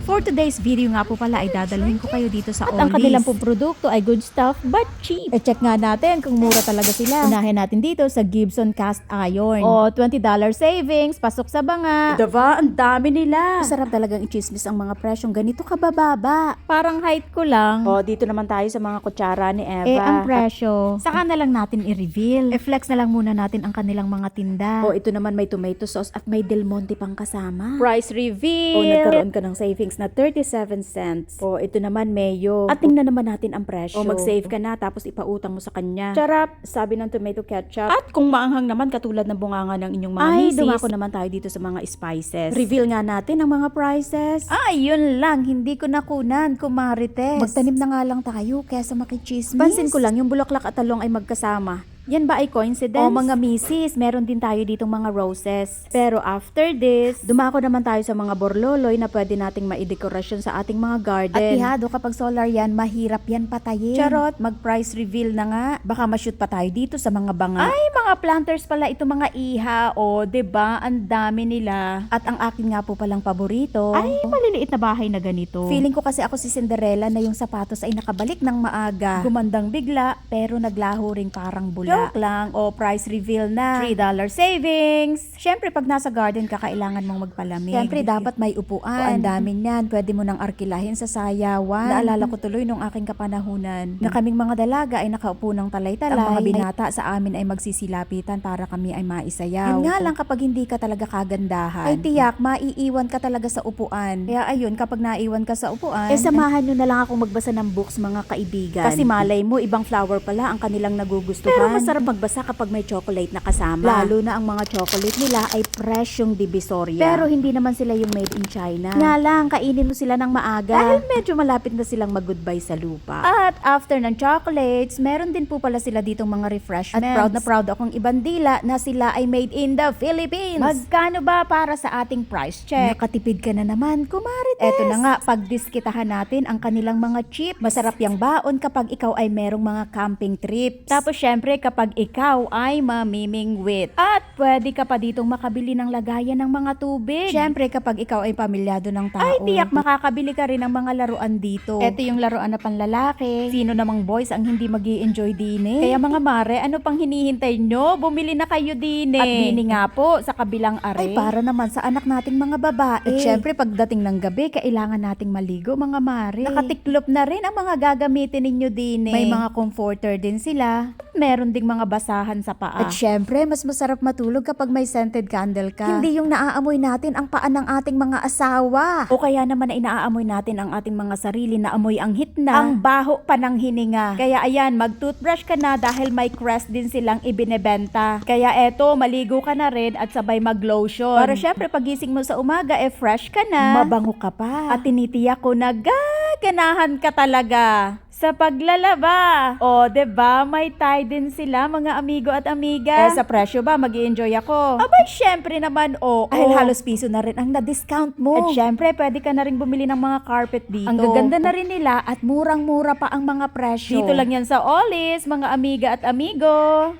For today's video nga po pala ay dadalhin ko kayo dito sa At ang Oldies. kanilang pong produkto ay good stuff but cheap. E-check nga natin kung mura talaga sila. Unahin natin dito sa Gibson Cast Iron. O, $20 savings, pasok sa banga. Diba? Ang dami nila. Masarap talagang i-chismis ang mga presyong ganito kabababa. Parang height ko lang. O, dito naman tayo sa mga kutsara ni Eva. Eh, ang presyo. Saka na lang natin i-reveal. I-flex na lang muna natin ang kanilang mga tinda. O, ito naman may tomato sauce at may Del Monte pang kasama. Price reveal. O, nagkaroon ka ng savings na 37 cents. O, ito naman mayo. At tingnan naman natin ang presyo. O, mag-save ka na tapos ipautang mo sa kanya. Charap, sabi ng tomato ketchup. At kung maanghang naman katulad ng bunganga ng inyong mga Ay, misis. dumako naman tayo dito sa mga spices. Reveal nga natin ang mga prices. Ay, yun lang. Hindi ko nakunan, kumarites. Magtanim na nga lang tayo kesa makichismis. Pansin ko lang, yung bulaklak at talong ay magkasama. Yan ba ay coincidence? O mga misis, meron din tayo ditong mga roses. Pero after this, Dumako naman tayo sa mga borloloy na pwede nating maidekorasyon sa ating mga garden. At pihado, kapag solar yan, mahirap yan patayin. charot, mag-price reveal na nga. Baka ma-shoot pa tayo dito sa mga banga. Ay, mga planters pala ito mga iha. O, 'di ba? Ang dami nila. At ang akin nga po palang paborito. Ay, maliliit na bahay na ganito. Feeling ko kasi ako si Cinderella na yung sapatos ay nakabalik ng maaga. Gumandang bigla, pero naglaho ring parang bula. Joke lang. O, price reveal na. $3 savings. Siyempre, pag nasa garden ka, kailangan mong magpalamig. Siyempre, dapat may upuan. Ang dami niyan. Pwede mo nang arkilahin sa sayawan. Naalala ko tuloy nung aking kapanahunan na kaming mga dalaga ay nakaupo ng talay-talay. Ang mga binata sa amin ay magsisilapitan para kami ay maisayaw. Yun nga lang kapag hindi ka talaga kagandahan. Ay tiyak, maiiwan ka talaga sa upuan. Kaya ayun, kapag naiwan ka sa upuan, samahan nyo na lang akong magbasa ng books mga kaibigan. Kasi malay mo, ibang flower pala ang kanilang nagugustuhan. Pero masarap magbasa kapag may chocolate na kasama. Lalo na ang mga chocolate nila ay presyong divisoria. Pero hindi naman sila yung made in China. Nga lang, kainin mo sila ng maaga. Dahil medyo malapit na silang mag-goodbye sa lupa. At after ng chocolates, meron din po pala sila ditong mga refreshments. At proud na proud akong ibandila na sila ay made in the Philippines. Magkano ba para sa ating price check? Nakatipid ka na naman, kumarites. Eto na nga, pagdiskitahan natin ang kanilang mga chips. Masarap yung baon kapag ikaw ay merong mga camping trips. Tapos syempre kapag ikaw ay mamimingwit. At pwede ka pa ditong makabili ng lagayan ng mga tubig. Siyempre kapag ikaw ay pamilyado ng tao. Ay tiyak makakabili ka rin ng mga laruan dito. Eto yung laruan na panlalaki. Sino namang boys ang hindi mag-i-enjoy din eh? Kaya mga mare, ano pang hinihintay nyo? Bumili na kayo din eh. At bini nga po sa kabilang are. Ay para naman sa anak nating mga babae. At syempre pagdating ng gabi, kailangan nating maligo mga mare. Nakatiklop na rin ang mga gagamitin ninyo din eh. May mga comforter din sila. Meron ding mga basahan sa paa. At syempre, mas masarap matulog kapag may scented candle ka. Hindi yung naaamoy natin ang paa ng ating mga asawa. O kaya naman ay naaamoy natin ang ating mga sarili na amoy ang hitna. Ang baho pa ng hininga. Kaya ayan, mag-toothbrush ka na dahil may Crest din silang ibinebenta. Kaya eto, maligo ka na rin at sabay mag-lotion. Para syempre pagising mo sa umaga, fresh ka na. Mabango ka pa. At tinitiyak ko na gaganahan ka talaga sa paglalaba. O, 'di ba? May tie din sila, mga amigo at amiga. Sa presyo ba, mag-i-enjoy ako? Abay, syempre naman, oo. Dahil halos piso na rin ang na-discount mo. At syempre, pwede ka na rin bumili ng mga carpet dito. Ang gaganda na rin nila at murang-mura pa ang mga presyo. Dito lang yan sa Oldies, mga amiga at amigo.